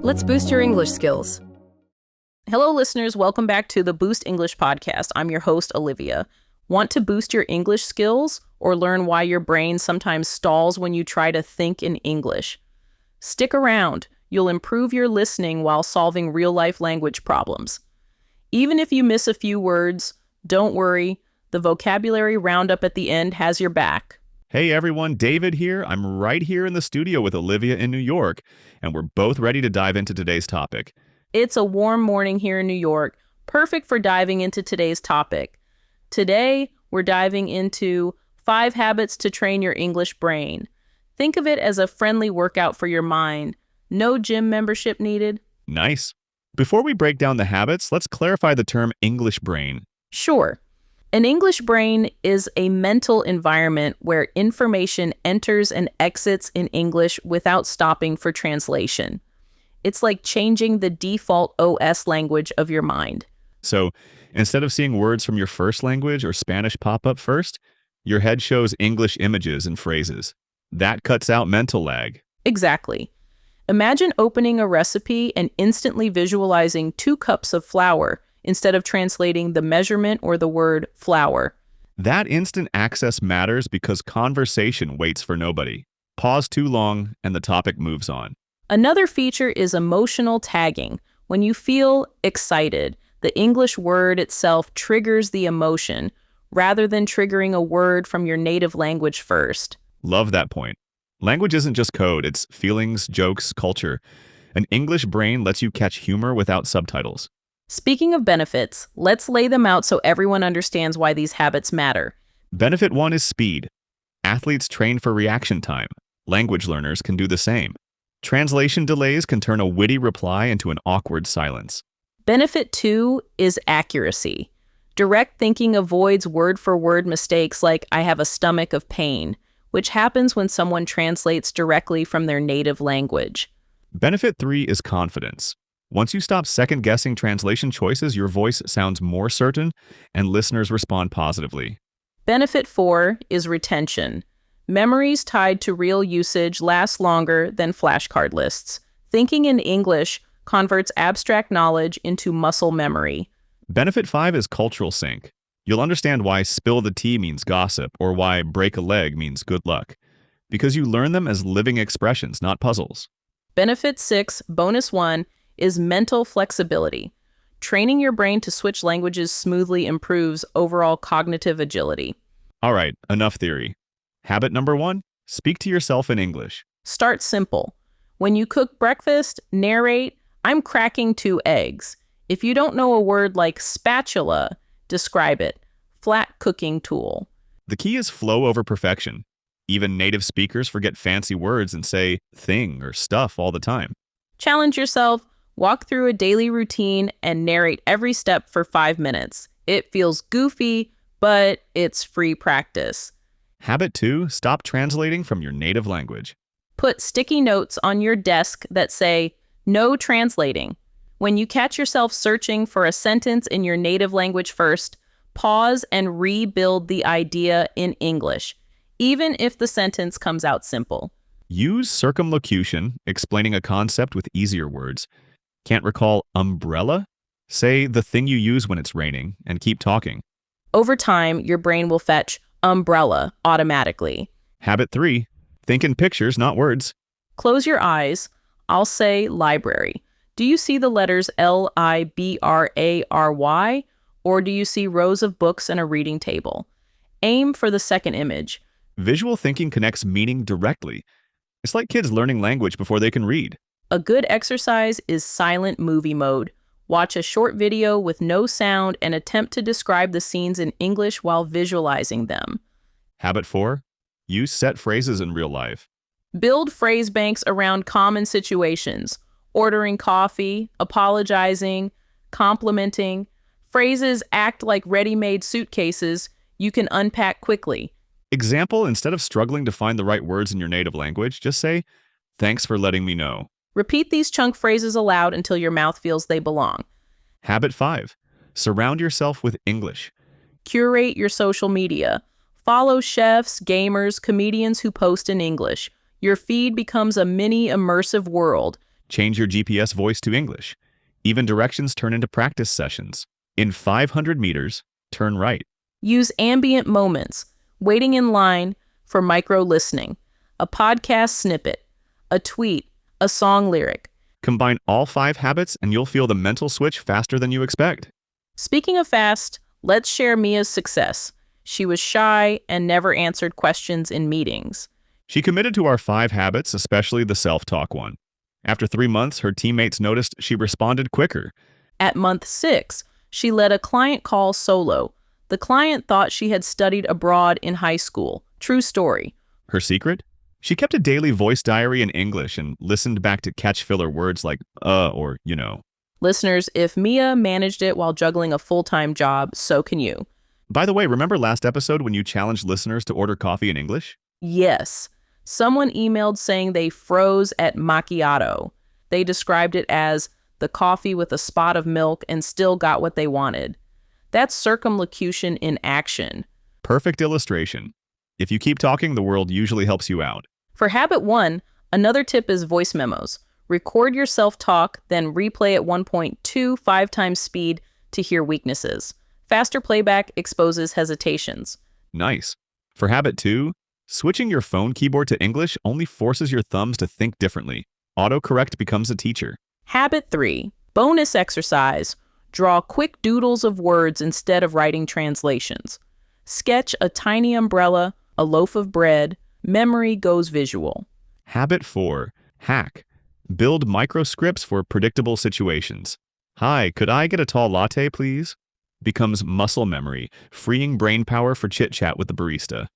Let's boost your English skills. Hello, listeners. Welcome back to the Boost English podcast. I'm your host, Olivia. Want to boost your English skills or learn why your brain sometimes stalls when you try to think in English? Stick around. You'll improve your listening while solving real-life language problems. Even if you miss a few words, don't worry. The vocabulary roundup at the end has your back. Hey everyone, David here. I'm right here in the studio with Olivia in New York, and we're both ready to dive into today's topic. It's a warm morning here in New York, perfect for diving into today's topic. Today, we're diving into 5 habits to train your English brain. Think of it as a friendly workout for your mind. No gym membership needed. Nice. Before we break down the habits, let's clarify the term English brain. Sure. An English brain is a mental environment where information enters and exits in English without stopping for translation. It's like changing the default OS language of your mind. So, instead of seeing words from your first language or Spanish pop up first, your head shows English images and phrases. That cuts out mental lag. Exactly. Imagine opening a recipe and instantly visualizing 2 cups of flour instead of translating the measurement or the word flour. That instant access matters because conversation waits for nobody. Pause too long and the topic moves on. Another feature is emotional tagging. When you feel excited, the English word itself triggers the emotion rather than triggering a word from your native language first. Love that point. Language isn't just code, it's feelings, jokes, culture. An English brain lets you catch humor without subtitles. Speaking of benefits, let's lay them out so everyone understands why these habits matter. Benefit 1 is speed. Athletes train for reaction time. Language learners can do the same. Translation delays can turn a witty reply into an awkward silence. Benefit 2 is accuracy. Direct thinking avoids word-for-word mistakes like "I have a stomach of pain," which happens when someone translates directly from their native language. Benefit 3 is confidence. Once you stop second-guessing translation choices, your voice sounds more certain and listeners respond positively. Benefit 4 is retention. Memories tied to real usage last longer than flashcard lists. Thinking in English converts abstract knowledge into muscle memory. Benefit 5 is cultural sync. You'll understand why spill the tea means gossip or why break a leg means good luck, because you learn them as living expressions, not puzzles. Benefit 6, bonus 1, is mental flexibility. Training your brain to switch languages smoothly improves overall cognitive agility. All right, enough theory. Habit number 1, speak to yourself in English. Start simple. When you cook breakfast, narrate, "I'm cracking 2 eggs." If you don't know a word like spatula, describe it. Flat cooking tool. The key is flow over perfection. Even native speakers forget fancy words and say thing or stuff all the time. Challenge yourself. Walk through a daily routine and narrate every step for 5 minutes. It feels goofy, but it's free practice. Habit 2, stop translating from your native language. Put sticky notes on your desk that say, "No translating." When you catch yourself searching for a sentence in your native language first, pause and rebuild the idea in English, even if the sentence comes out simple. Use circumlocution, explaining a concept with easier words. Can't recall umbrella? Say the thing you use when it's raining and keep talking. Over time, your brain will fetch umbrella automatically. Habit 3, think in pictures, not words. Close your eyes. I'll say library. Do you see the letters Library, or do you see rows of books and a reading table? Aim for the second image. Visual thinking connects meaning directly. It's like kids learning language before they can read. A good exercise is silent movie mode. Watch a short video with no sound and attempt to describe the scenes in English while visualizing them. Habit 4, use set phrases in real life. Build phrase banks around common situations. Ordering coffee, apologizing, complimenting. Phrases act like ready-made suitcases you can unpack quickly. Example, instead of struggling to find the right words in your native language, just say, "Thanks for letting me know." Repeat these chunk phrases aloud until your mouth feels they belong. Habit 5, surround yourself with English. Curate your social media. Follow chefs, gamers, comedians who post in English. Your feed becomes a mini immersive world. Change your GPS voice to English. Even directions turn into practice sessions. In 500 meters, turn right. Use ambient moments, waiting in line for micro-listening, a podcast snippet, a tweet, a song lyric. Combine all 5 habits and you'll feel the mental switch faster than you expect. Speaking of fast, let's share Mia's success. She was shy and never answered questions in meetings. She committed to our 5 habits, especially the self-talk one. After 3 months, her teammates noticed she responded quicker. At month 6, she led a client call solo. The client thought she had studied abroad in high school. True story. Her secret? She kept a daily voice diary in English and listened back to catch filler words like or you know. Listeners, if Mia managed it while juggling a full-time job, so can you. By the way, remember last episode when you challenged listeners to order coffee in English? Yes. Someone emailed saying they froze at macchiato. They described it as the coffee with a spot of milk and still got what they wanted. That's circumlocution in action. Perfect illustration. If you keep talking, the world usually helps you out. For habit 1, another tip is voice memos. Record your self-talk, then replay at 1.25 times speed to hear weaknesses. Faster playback exposes hesitations. Nice. For habit 2, switching your phone keyboard to English only forces your thumbs to think differently. Autocorrect becomes a teacher. Habit 3, bonus exercise. Draw quick doodles of words instead of writing translations. Sketch a tiny umbrella, a loaf of bread. Memory goes visual. Habit 4, hack. Build microscripts for predictable situations. Hi, could I get a tall latte, please? Becomes muscle memory, freeing brain power for chit-chat with the barista.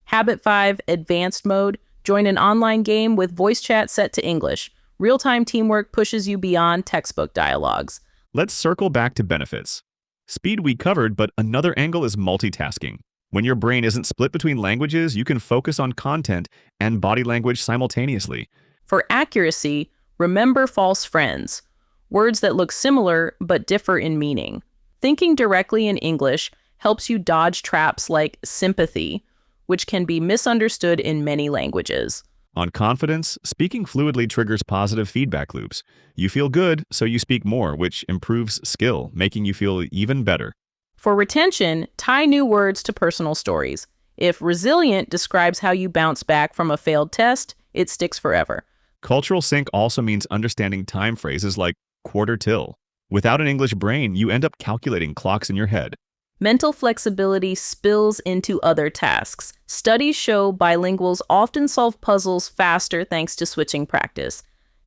Habit 5, advanced mode. Join an online game with voice chat set to English. Real-time teamwork pushes you beyond textbook dialogues. Let's circle back to benefits. Speed we covered, but another angle is multitasking. When your brain isn't split between languages, you can focus on content and body language simultaneously. For accuracy, remember false friends. Words that look similar but differ in meaning. Thinking directly in English helps you dodge traps like sympathy, which can be misunderstood in many languages. On confidence, speaking fluidly triggers positive feedback loops. You feel good, so you speak more, which improves skill, making you feel even better. For retention, tie new words to personal stories. If resilient describes how you bounce back from a failed test, it sticks forever. Cultural sync also means understanding time phrases like quarter till. Without an English brain, you end up calculating clocks in your head. Mental flexibility spills into other tasks. Studies show bilinguals often solve puzzles faster thanks to switching practice.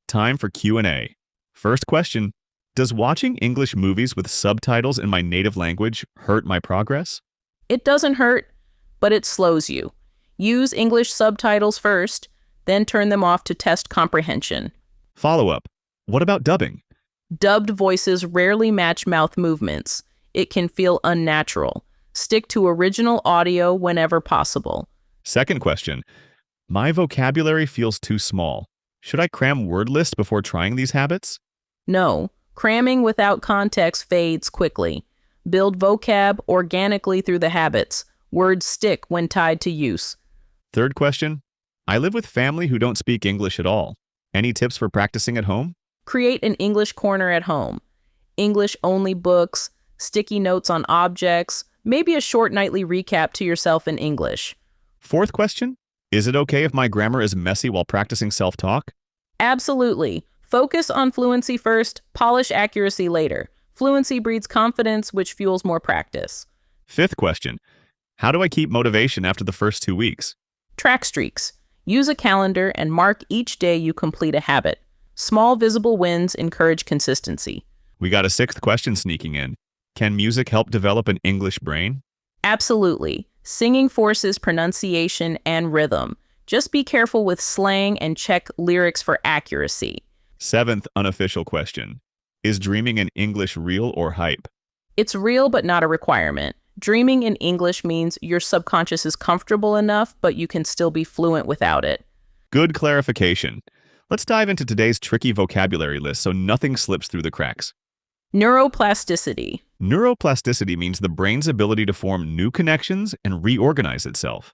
Time for Q&A. First question, does watching English movies with subtitles in my native language hurt my progress? It doesn't hurt, but it slows you. Use English subtitles first, then turn them off to test comprehension. Follow-up, what about dubbing? Dubbed voices rarely match mouth movements. It can feel unnatural. Stick to original audio whenever possible. Second question, my vocabulary feels too small. Should I cram word lists before trying these habits? No, cramming without context fades quickly. Build vocab organically through the habits. Words stick when tied to use. Third question, I live with family who don't speak English at all. Any tips for practicing at home? Create an English corner at home. English-only books, sticky notes on objects, maybe a short nightly recap to yourself in English. Fourth question, is it okay if my grammar is messy while practicing self-talk? Absolutely. Focus on fluency first, polish accuracy later. Fluency breeds confidence, which fuels more practice. Fifth question, how do I keep motivation after the first 2 weeks? Track streaks. Use a calendar and mark each day you complete a habit. Small visible wins encourage consistency. We got a sixth question sneaking in. Can music help develop an English brain? Absolutely. Singing forces pronunciation and rhythm. Just be careful with slang and check lyrics for accuracy. Seventh unofficial question. Is dreaming in English real or hype? It's real but not a requirement. Dreaming in English means your subconscious is comfortable enough, but you can still be fluent without it. Good clarification. Let's dive into today's tricky vocabulary list so nothing slips through the cracks. Neuroplasticity. Neuroplasticity means the brain's ability to form new connections and reorganize itself.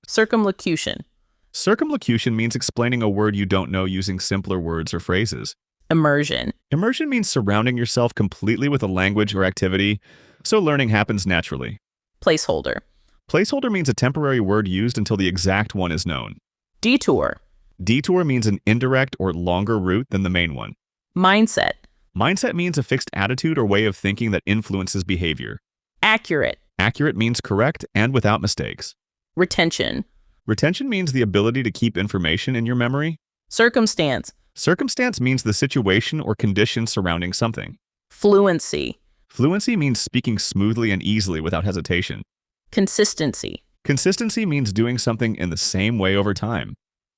Circumlocution. Circumlocution means explaining a word you don't know using simpler words or phrases. Immersion. Immersion means surrounding yourself completely with a language or activity, so learning happens naturally. Placeholder. Placeholder means a temporary word used until the exact one is known. Detour. Detour means an indirect or longer route than the main one. Mindset. Mindset means a fixed attitude or way of thinking that influences behavior. Accurate. Accurate means correct and without mistakes. Retention. Retention means the ability to keep information in your memory. Circumstance. Circumstance means the situation or condition surrounding something. Fluency. Fluency means speaking smoothly and easily without hesitation. Consistency. Consistency means doing something in the same way over time.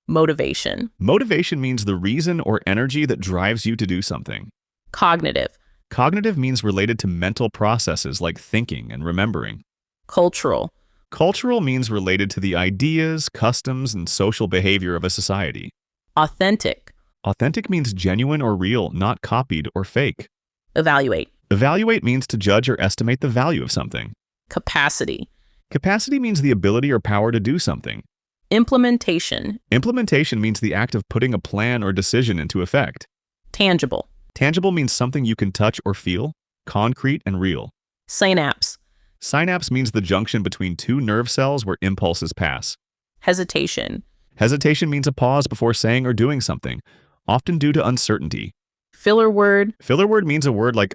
Motivation. Motivation means the reason or energy that drives you to do something. Cognitive. Cognitive means related to mental processes like thinking and remembering. Cultural. Cultural means related to the ideas, customs, and social behavior of a society. Authentic. Authentic means genuine or real, not copied or fake. Evaluate. Evaluate means to judge or estimate the value of something. Capacity. Capacity means the ability or power to do something. Implementation. Implementation means the act of putting a plan or decision into effect. Tangible. Tangible means something you can touch or feel, concrete and real. Synapse. Synapse means the junction between two nerve cells where impulses pass. Hesitation. Hesitation means a pause before saying or doing something, often due to uncertainty. Filler word. Filler word means a word like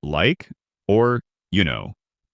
like, or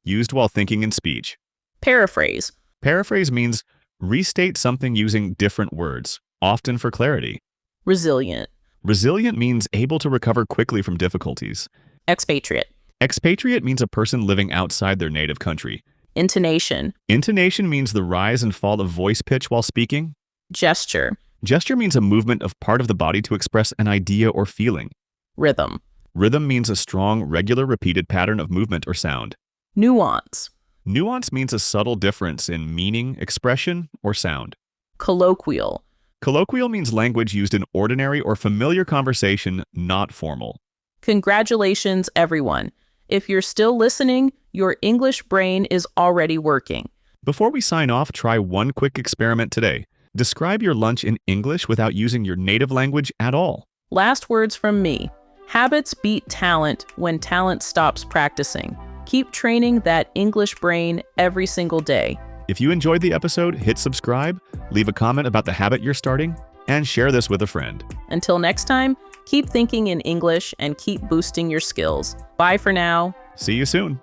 used while thinking in speech. Paraphrase. Paraphrase means restate something using different words, often for clarity. Resilient. Resilient means able to recover quickly from difficulties. Expatriate. Expatriate means a person living outside their native country. Intonation. Intonation means the rise and fall of voice pitch while speaking. Gesture. Gesture means a movement of part of the body to express an idea or feeling. Rhythm. Rhythm means a strong, regular, repeated pattern of movement or sound. Nuance. Nuance means a subtle difference in meaning, expression, or sound. Colloquial. Colloquial means language used in ordinary or familiar conversation, not formal. Congratulations, everyone. If you're still listening, your English brain is already working. Before we sign off, try one quick experiment today. Describe your lunch in English without using your native language at all. Last words from me. Habits beat talent when talent stops practicing. Keep training that English brain every single day. If you enjoyed the episode, hit subscribe, leave a comment about the habit you're starting, and share this with a friend. Until next time, keep thinking in English and keep boosting your skills. Bye for now. See you soon.